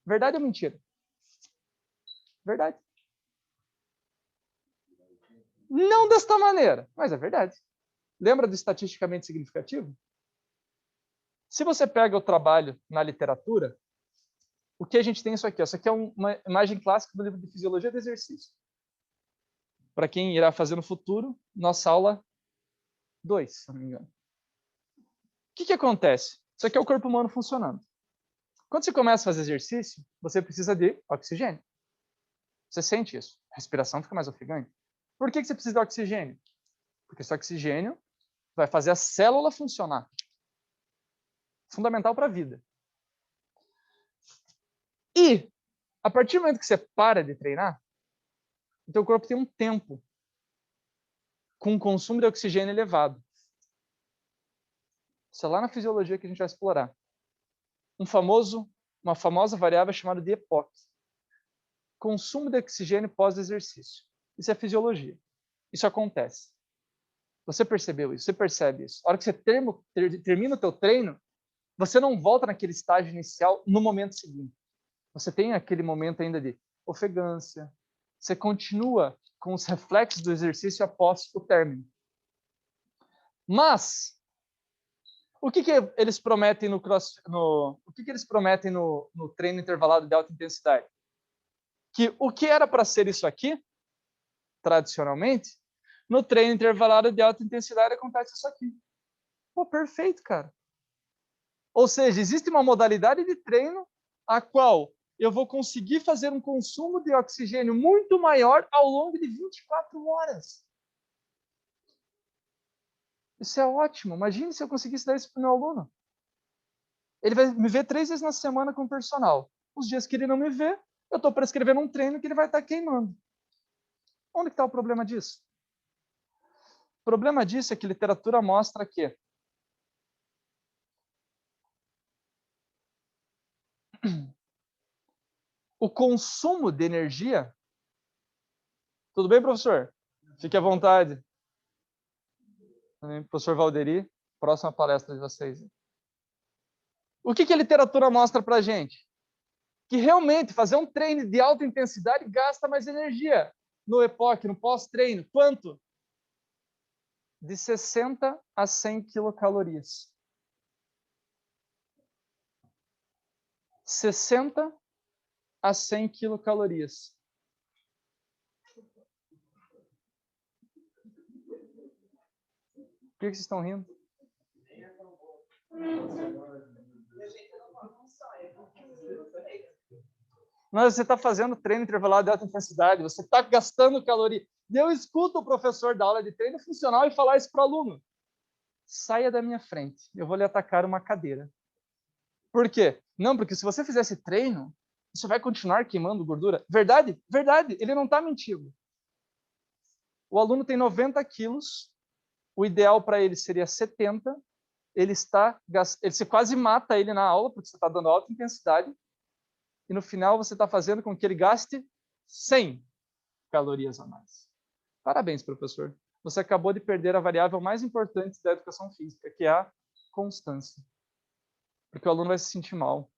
S1: Verdade ou mentira? Verdade. Não desta maneira, mas é verdade. Lembra do estatisticamente significativo? Se você pega o trabalho na literatura, o que a gente tem isso aqui? Isso aqui é uma imagem clássica do livro de Fisiologia do Exercício. Para quem irá fazer no futuro, nossa aula 2, se não me engano. O que acontece? Isso aqui é o corpo humano funcionando. Quando você começa a fazer exercício, você precisa de oxigênio. Você sente isso. A respiração fica mais ofegante. Por que você precisa de oxigênio? Porque esse oxigênio vai fazer a célula funcionar. Fundamental para a vida. E, a partir do momento que você para de treinar, o teu corpo tem um tempo com um consumo de oxigênio elevado. Isso é lá na fisiologia que a gente vai explorar. Uma famosa variável chamada de EPOC. Consumo de oxigênio pós-exercício. Isso é fisiologia. Isso acontece. Você percebeu isso? Você percebe isso? A hora que você termina o teu treino, você não volta naquele estágio inicial no momento seguinte. Você tem aquele momento ainda de ofegância. Você continua com os reflexos do exercício após o término. Mas o que eles prometem no treino intervalado de alta intensidade? Que o que era para ser isso aqui tradicionalmente, no treino intervalado de alta intensidade acontece isso aqui. Pô, perfeito, cara. Ou seja, existe uma modalidade de treino a qual eu vou conseguir fazer um consumo de oxigênio muito maior ao longo de 24 horas. Isso é ótimo. Imagine se eu conseguisse dar isso para o meu aluno. Ele vai me ver 3 vezes na semana com o personal. Os dias que ele não me vê, eu estou prescrevendo um treino que ele vai estar queimando. Onde está o problema disso? O problema disso é que a literatura mostra que o consumo de energia... Tudo bem, professor? Fique à vontade. Professor Valderi, próxima palestra de vocês. O que a literatura mostra para a gente? Que realmente fazer um treino de alta intensidade gasta mais energia no EPOC, no pós-treino. Quanto? De 60 a 100 quilocalorias. 60 a 100 quilocalorias. Por que vocês estão rindo? Mas você está fazendo treino intervalado de alta intensidade, você está gastando caloria. E eu escuto o professor da aula de treino funcional e falar isso para o aluno. Saia da minha frente, eu vou lhe atacar uma cadeira. Por quê? Não, porque se você fizer esse treino, você vai continuar queimando gordura. Verdade? Verdade, ele não está mentindo. O aluno tem 90 quilos, o ideal para ele seria 70, ele se quase mata ele na aula, porque você está dando alta intensidade, e no final você está fazendo com que ele gaste 100 calorias a mais. Parabéns, professor. Você acabou de perder a variável mais importante da educação física, que é a constância. Porque o aluno vai se sentir mal.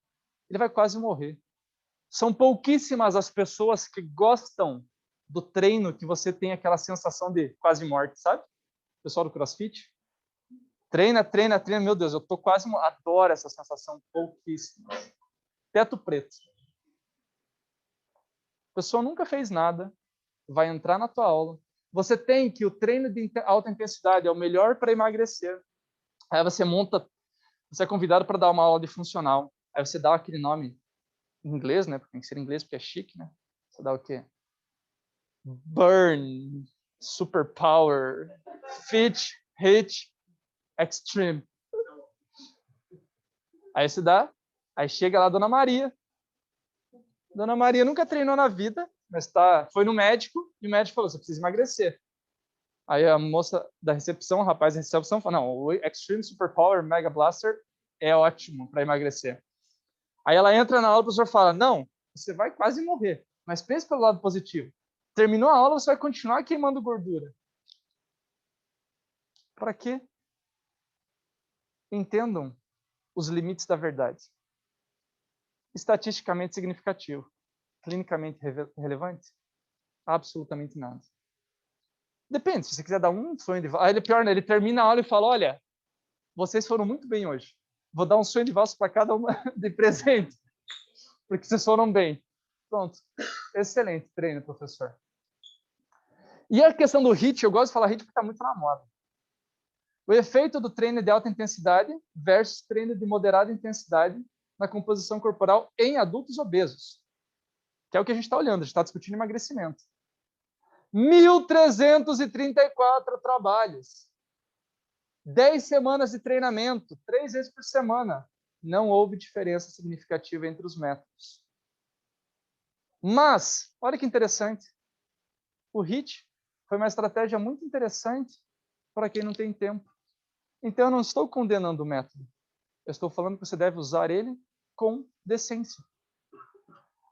S1: Ele vai quase morrer. São pouquíssimas as pessoas que gostam do treino que você tem aquela sensação de quase morte, sabe? O pessoal do CrossFit. Treina, treina, treina. Meu Deus, eu tô quase... Adoro essa sensação. Pouquíssimas. Teto preto. A pessoa nunca fez nada, vai entrar na tua aula. Você tem que o treino de alta intensidade é o melhor para emagrecer. Aí você monta, você é convidado para dar uma aula de funcional. Aí você dá aquele nome em inglês, né? Porque tem que ser em inglês porque é chique, né? Você dá o quê? Burn, Superpower, Fit, Hit, Extreme. Aí você dá, aí chega lá a Dona Maria. Dona Maria nunca treinou na vida, mas foi no médico e o médico falou: você precisa emagrecer. Aí a moça da recepção, o rapaz da recepção, falou: não, o Extreme Superpower Mega Blaster é ótimo para emagrecer. Aí ela entra na aula e o professor fala: não, você vai quase morrer, mas pense pelo lado positivo. Terminou a aula, você vai continuar queimando gordura. Para quê? Entendam os limites da verdade. Estatisticamente significativo. Clinicamente relevante? Absolutamente nada. Depende, se você quiser dar um sonho de valsa. Aí ele pior, né? Ele termina a aula e fala: olha, vocês foram muito bem hoje. Vou dar um sonho de valsa para cada uma de presente, porque vocês foram bem. Pronto. Excelente treino, professor. E a questão do HIIT, eu gosto de falar HIIT porque está muito na moda. O efeito do treino de alta intensidade versus treino de moderada intensidade na composição corporal em adultos obesos, que é o que a gente está olhando, a gente está discutindo emagrecimento. 1.334 trabalhos. 10 semanas de treinamento, 3 vezes por semana. Não houve diferença significativa entre os métodos. Mas, olha que interessante, o HIIT foi uma estratégia muito interessante para quem não tem tempo. Então, eu não estou condenando o método. Eu estou falando que você deve usar ele com decência.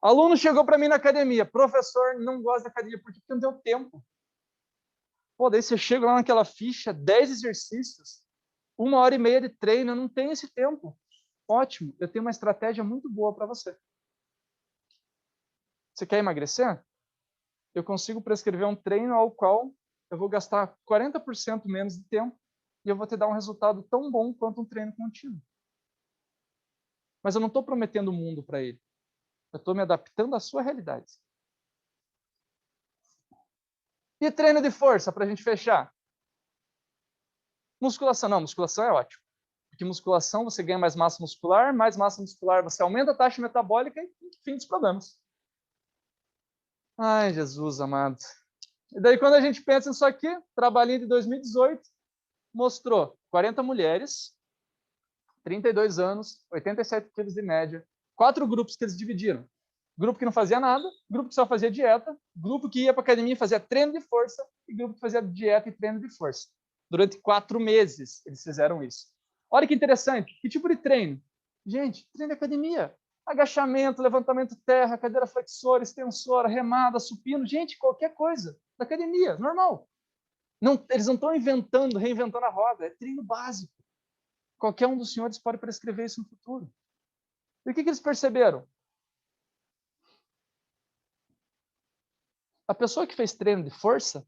S1: Aluno chegou para mim na academia: professor, não gosta da academia, porque não deu tempo. Pô, daí você chega lá naquela ficha, 10 exercícios, 1h30 de treino, eu não tenho esse tempo. Ótimo, eu tenho uma estratégia muito boa para você. Você quer emagrecer? Eu consigo prescrever um treino ao qual eu vou gastar 40% menos de tempo e eu vou te dar um resultado tão bom quanto um treino contínuo. Mas eu não estou prometendo o mundo para ele. Eu estou me adaptando à sua realidade. E treino de força, para a gente fechar? Musculação. Não, musculação é ótimo. Porque musculação você ganha mais massa muscular você aumenta a taxa metabólica e fim dos problemas. Ai, Jesus amado. E daí, quando a gente pensa nisso aqui, trabalhinho de 2018, mostrou 40 mulheres, 32 anos, 87 quilos de média, 4 grupos que eles dividiram. Grupo que não fazia nada, grupo que só fazia dieta, grupo que ia para academia e fazia treino de força, e grupo que fazia dieta e treino de força. Durante 4 meses eles fizeram isso. Olha que interessante, que tipo de treino? Gente, treino de academia. Agachamento, levantamento terra, cadeira flexora, extensora, remada, supino, gente, qualquer coisa. Da academia, normal. Não, eles não estão reinventando a roda, é treino básico. Qualquer um dos senhores pode prescrever isso no futuro. E o que eles perceberam? A pessoa que fez treino de força,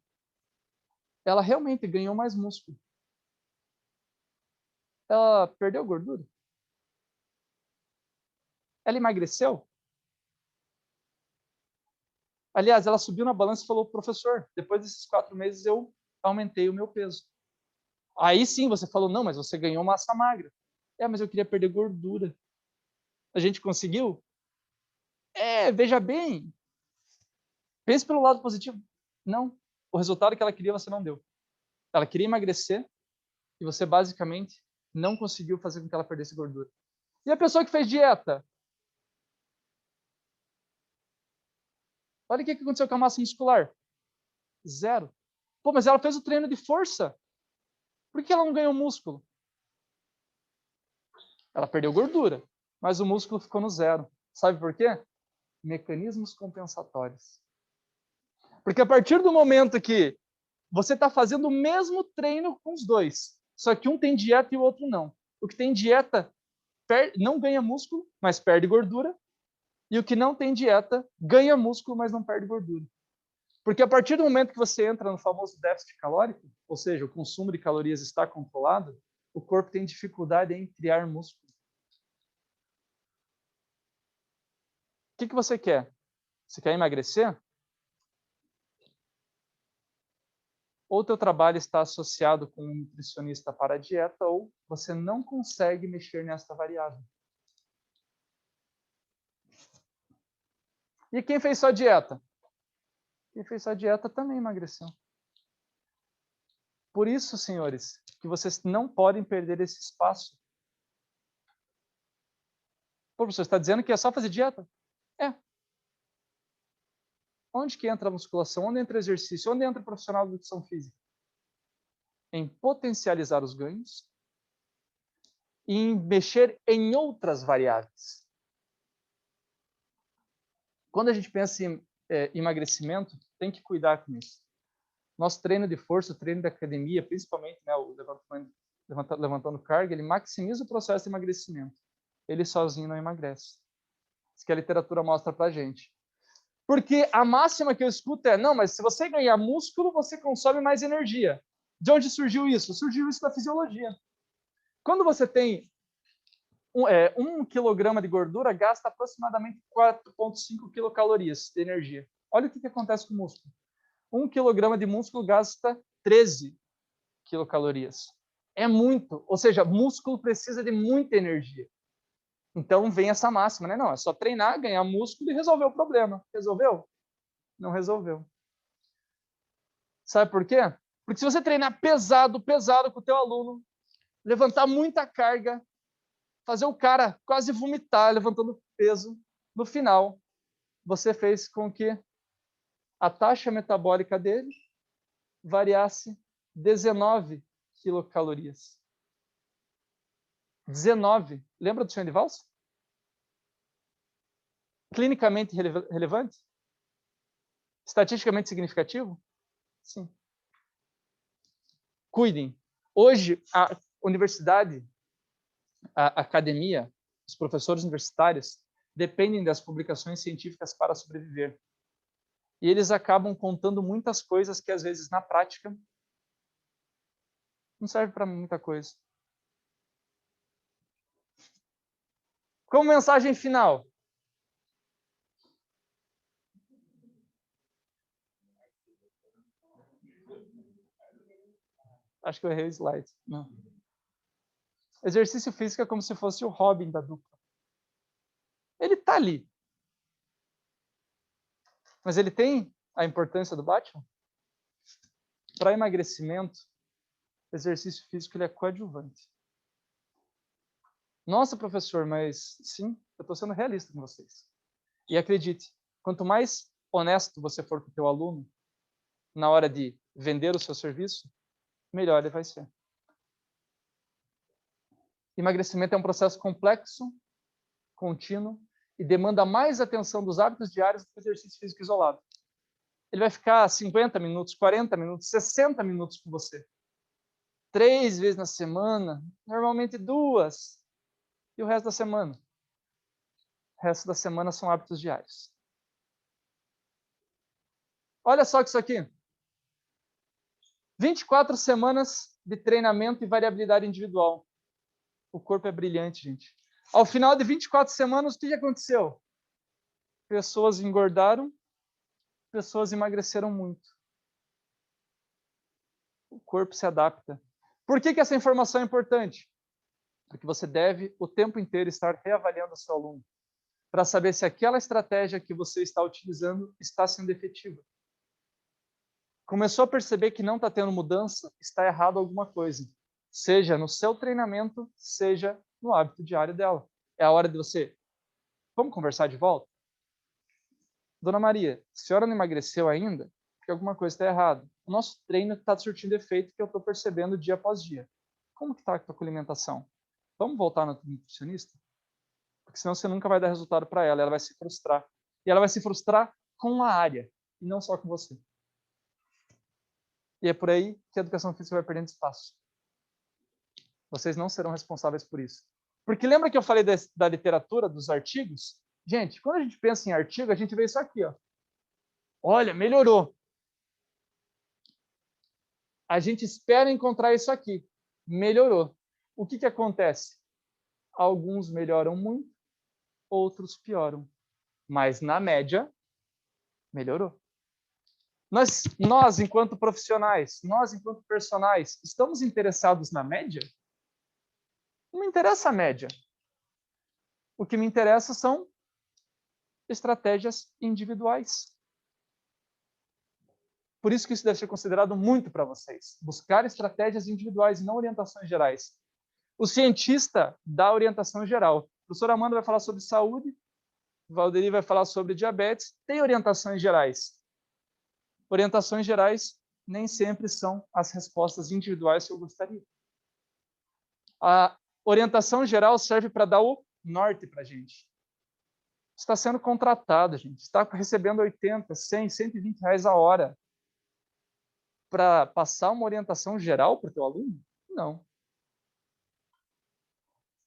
S1: ela realmente ganhou mais músculo. Ela perdeu gordura. Ela emagreceu. Aliás, ela subiu na balança e falou, professor, depois desses 4 meses eu aumentei o meu peso. Aí sim você falou, não, mas você ganhou massa magra. Mas eu queria perder gordura. A gente conseguiu? Veja bem. Pense pelo lado positivo. Não. O resultado que ela queria, você não deu. Ela queria emagrecer e você basicamente não conseguiu fazer com que ela perdesse gordura. E a pessoa que fez dieta? Olha o que aconteceu com a massa muscular. 0. Pô, mas ela fez o treino de força. Por que ela não ganhou músculo? Ela perdeu gordura, mas o músculo ficou no 0. Sabe por quê? Mecanismos compensatórios. Porque a partir do momento que você está fazendo o mesmo treino com os dois, só que um tem dieta e o outro não. O que tem dieta não ganha músculo, mas perde gordura. E o que não tem dieta ganha músculo, mas não perde gordura. Porque a partir do momento que você entra no famoso déficit calórico, ou seja, o consumo de calorias está controlado, o corpo tem dificuldade em criar músculo. O que você quer? Você quer emagrecer? Ou o teu trabalho está associado com um nutricionista para a dieta, ou você não consegue mexer nesta variável. E quem fez só dieta? Quem fez só dieta também emagreceu. Por isso, senhores, que vocês não podem perder esse espaço. Pô, você está dizendo que é só fazer dieta? É. Onde que entra a musculação? Onde entra o exercício? Onde entra o profissional de educação física? Em potencializar os ganhos e em mexer em outras variáveis. Quando a gente pensa em emagrecimento, tem que cuidar com isso. Nosso treino de força, o treino da academia, principalmente o levantando carga, ele maximiza o processo de emagrecimento. Ele sozinho não emagrece. Isso que a literatura mostra pra gente. Porque a máxima que eu escuto é, não, mas se você ganhar músculo, você consome mais energia. De onde surgiu isso? Surgiu isso da fisiologia. Quando você tem 1 quilograma de gordura, gasta aproximadamente 4,5 quilocalorias de energia. Olha o que acontece com o músculo. 1 quilograma de músculo gasta 13 quilocalorias. É muito. Ou seja, músculo precisa de muita energia. Então vem essa máxima, né? Não, é só treinar, ganhar músculo e resolver o problema. Resolveu? Não resolveu. Sabe por quê? Porque se você treinar pesado com o teu aluno, levantar muita carga, fazer o cara quase vomitar levantando peso, no final, você fez com que a taxa metabólica dele variasse 19 quilocalorias. 19. Lembra do sonho de valsa? Clinicamente relevante? Estatisticamente significativo? Sim. Cuidem. Hoje, a universidade, a academia, os professores universitários dependem das publicações científicas para sobreviver. E eles acabam contando muitas coisas que, às vezes, na prática, não serve para muita coisa. Como mensagem final, Acho que eu errei o slide. Não. Exercício físico é como se fosse o Robin da dupla. Ele está ali. Mas ele tem a importância do Batman? Para emagrecimento, exercício físico ele é coadjuvante. Nossa, professor, mas sim, eu estou sendo realista com vocês. E acredite, quanto mais honesto você for com o teu aluno na hora de vender o seu serviço, melhor ele vai ser. Emagrecimento é um processo complexo, contínuo e demanda mais atenção dos hábitos diários do que o exercício físico isolado. Ele vai ficar 50 minutos, 40 minutos, 60 minutos com você. 3 vezes na semana, normalmente 2. E o resto da semana? O resto da semana são hábitos diários. Olha só que isso aqui. 24 semanas de treinamento e variabilidade individual. O corpo é brilhante, gente. Ao final de 24 semanas, o que aconteceu? Pessoas engordaram, pessoas emagreceram muito. O corpo se adapta. Por que essa informação é importante? Porque você deve o tempo inteiro estar reavaliando o seu aluno para saber se aquela estratégia que você está utilizando está sendo efetiva. Começou a perceber que não está tendo mudança, está errado alguma coisa. Seja no seu treinamento, seja no hábito diário dela. É a hora de você... Vamos conversar de volta? Dona Maria, a senhora não emagreceu ainda? Porque alguma coisa está errada. O nosso treino está surtindo efeito que eu estou percebendo dia após dia. Como que está a tua alimentação? Vamos voltar no nutricionista? Porque senão você nunca vai dar resultado para ela. Ela vai se frustrar. E ela vai se frustrar com a área, e não só com você. E é por aí que a educação física vai perdendo espaço. Vocês não serão responsáveis por isso. Porque lembra que eu falei da literatura, dos artigos? Gente, quando a gente pensa em artigo, a gente vê isso aqui, ó. Olha, melhorou. A gente espera encontrar isso aqui. Melhorou. O que acontece? Alguns melhoram muito, outros pioram. Mas, na média, melhorou. Nós, enquanto profissionais, nós, enquanto personagens, estamos interessados na média? Não me interessa a média. O que me interessa são estratégias individuais. Por isso que isso deve ser considerado muito para vocês. Buscar estratégias individuais e não orientações gerais. O cientista dá orientação geral. A professora Amanda vai falar sobre saúde, o Valderi vai falar sobre diabetes. Tem orientações gerais. Orientações gerais nem sempre são as respostas individuais que eu gostaria. A orientação geral serve para dar o norte para a gente. Está sendo contratado, gente. Está recebendo 80, 100, 120 reais a hora para passar uma orientação geral para o teu aluno? Não.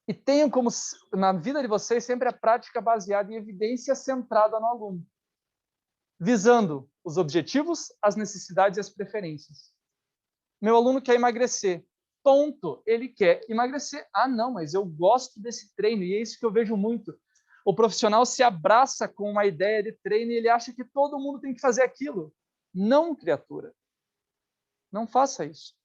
S1: E tenham como, na vida de vocês, sempre a prática baseada em evidência centrada no aluno, visando os objetivos, as necessidades e as preferências. Meu aluno quer emagrecer. Ponto. Ele quer emagrecer. Ah, não, mas eu gosto desse treino. E é isso que eu vejo muito. O profissional se abraça com uma ideia de treino e ele acha que todo mundo tem que fazer aquilo. Não, criatura. Não faça isso.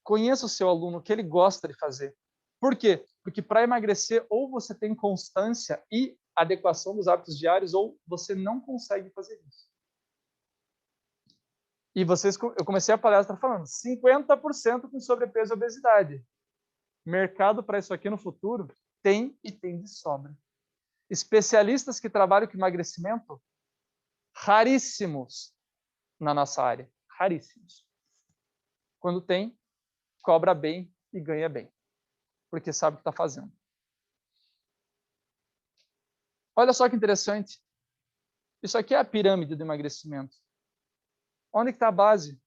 S1: Conheça o seu aluno, o que ele gosta de fazer. Por quê? Porque para emagrecer, ou você tem constância e adequação dos hábitos diários, ou você não consegue fazer isso. E eu comecei a palestra falando 50% com sobrepeso e obesidade. Mercado para isso aqui no futuro tem e tem de sobra. Especialistas que trabalham com emagrecimento, raríssimos na nossa área. Raríssimos. Quando tem, cobra bem e ganha bem. Porque sabe o que está fazendo. Olha só que interessante. Isso aqui é a pirâmide do emagrecimento. Onde está a base?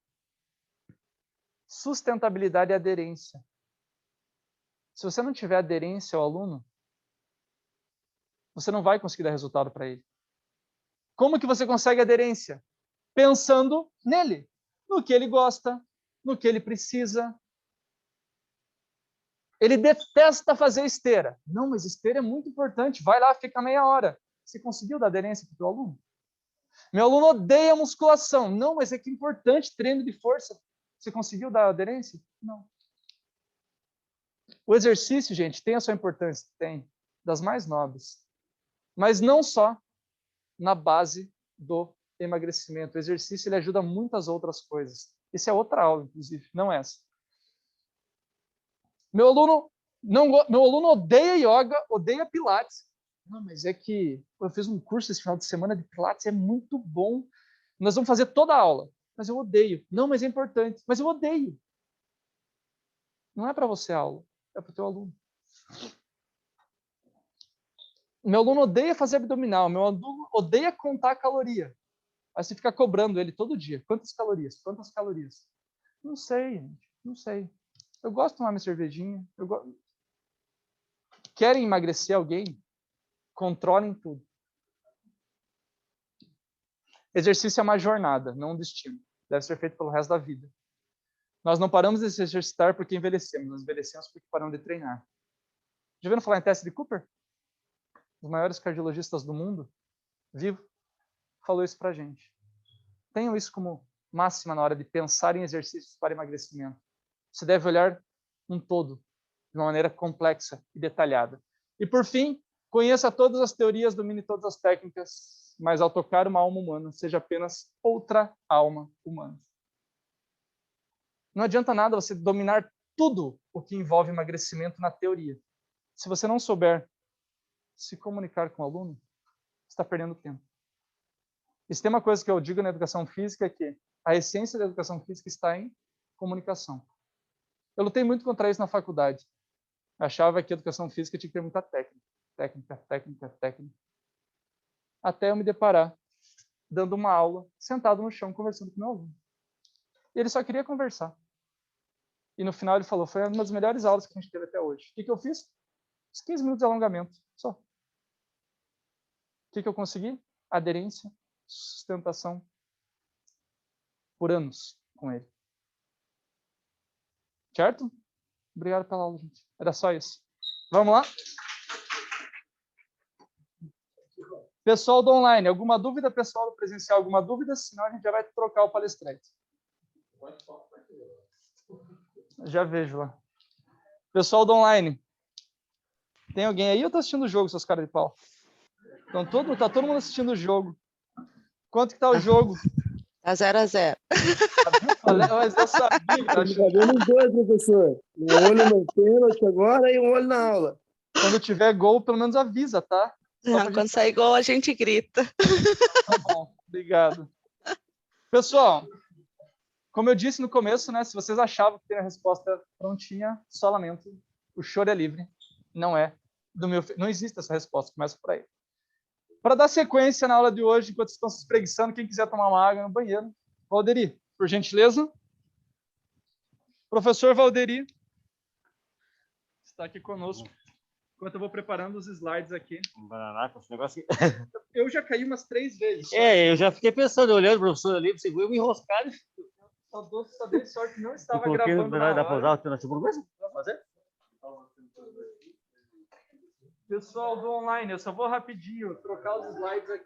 S1: Sustentabilidade e aderência. Se você não tiver aderência ao aluno, você não vai conseguir dar resultado para ele. Como que você consegue aderência? Pensando nele, no que ele gosta, no que ele precisa. Ele detesta fazer esteira. Não, mas esteira é muito importante. Vai lá, fica meia hora. Você conseguiu dar aderência para o teu aluno? Meu aluno odeia musculação. Não, mas é que é importante treino de força. Você conseguiu dar aderência? Não. O exercício, gente, tem a sua importância? Tem, das mais nobres. Mas não só na base do emagrecimento. O exercício ele ajuda muitas outras coisas. Isso é outra aula, inclusive, não essa. Meu aluno odeia yoga, odeia pilates. Não, mas é que eu fiz um curso esse final de semana de pilates, é muito bom. Nós vamos fazer toda a aula. Mas eu odeio. Não, mas é importante. Mas eu odeio. Não é para você a aula, é para o teu aluno. Meu aluno odeia fazer abdominal, meu aluno odeia contar caloria. Aí você fica cobrando ele todo dia. Quantas calorias? Quantas calorias? Não sei, gente. Não sei. Eu gosto de tomar minha cervejinha. Querem emagrecer alguém? Controlem tudo. Exercício é uma jornada, não um destino. Deve ser feito pelo resto da vida. Nós não paramos de se exercitar porque envelhecemos. Nós envelhecemos porque paramos de treinar. Já ouviram falar em teste de Cooper? Os maiores cardiologistas do mundo, vivo, falou isso pra gente. Tenham isso como máxima na hora de pensar em exercícios para emagrecimento. Você deve olhar um todo, de uma maneira complexa e detalhada. E, por fim, conheça todas as teorias, domine todas as técnicas, mas ao tocar uma alma humana, seja apenas outra alma humana. Não adianta nada você dominar tudo o que envolve emagrecimento na teoria. Se você não souber se comunicar com o aluno, você está perdendo tempo. E se tem uma coisa que eu digo na educação física é que a essência da educação física está em comunicação. Eu lutei muito contra isso na faculdade. Eu achava que a educação física tinha que ter muita técnica. Técnica. Até eu me deparar dando uma aula, sentado no chão, conversando com meu aluno. E ele só queria conversar. E no final ele falou, foi uma das melhores aulas que a gente teve até hoje. O que eu fiz? Os 15 minutos de alongamento, só. O que eu consegui? Aderência, sustentação, por anos com ele. Certo? Obrigado pela aula, gente. Era só isso. Vamos lá? Pessoal do online, alguma dúvida? Pessoal do presencial, alguma dúvida? Senão a gente já vai trocar o palestrante. Já vejo lá. Pessoal do online, tem alguém aí ou tá assistindo o jogo, seus caras de pau? Então, tá todo mundo assistindo o jogo. Quanto que tá o jogo?
S2: Tá 0-0.
S1: Mas eu sabia que tá achando.
S3: Os dois, professor. Um olho no pênalti agora e um olho na aula.
S1: Quando tiver gol, pelo menos avisa, tá?
S2: Quando sair gol, a gente grita.
S1: Tá bom, obrigado. Pessoal, como eu disse no começo, né? Se vocês achavam que tem a resposta prontinha, só lamento. O choro é livre. Não é do meu. Não existe essa resposta. Começa por aí. Para dar sequência na aula de hoje, enquanto vocês estão se espreguiçando, quem quiser tomar uma água no banheiro, Valderi, por gentileza. Professor Valderi está aqui conosco. Enquanto eu vou preparando os slides aqui.
S4: Um bananá com esse negócio aqui.
S1: Eu já caí umas 3 vezes.
S4: Eu já fiquei pensando, olhando o professor ali, segurou me enroscado.
S1: Só dei sorte, não estava
S4: Eu coloquei
S1: gravando na
S4: da
S1: hora.
S4: posar o teu na segunda coisa. Vai fazer?
S1: Pessoal do online, eu só vou rapidinho trocar os slides aqui.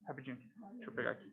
S1: Rapidinho, deixa eu pegar aqui.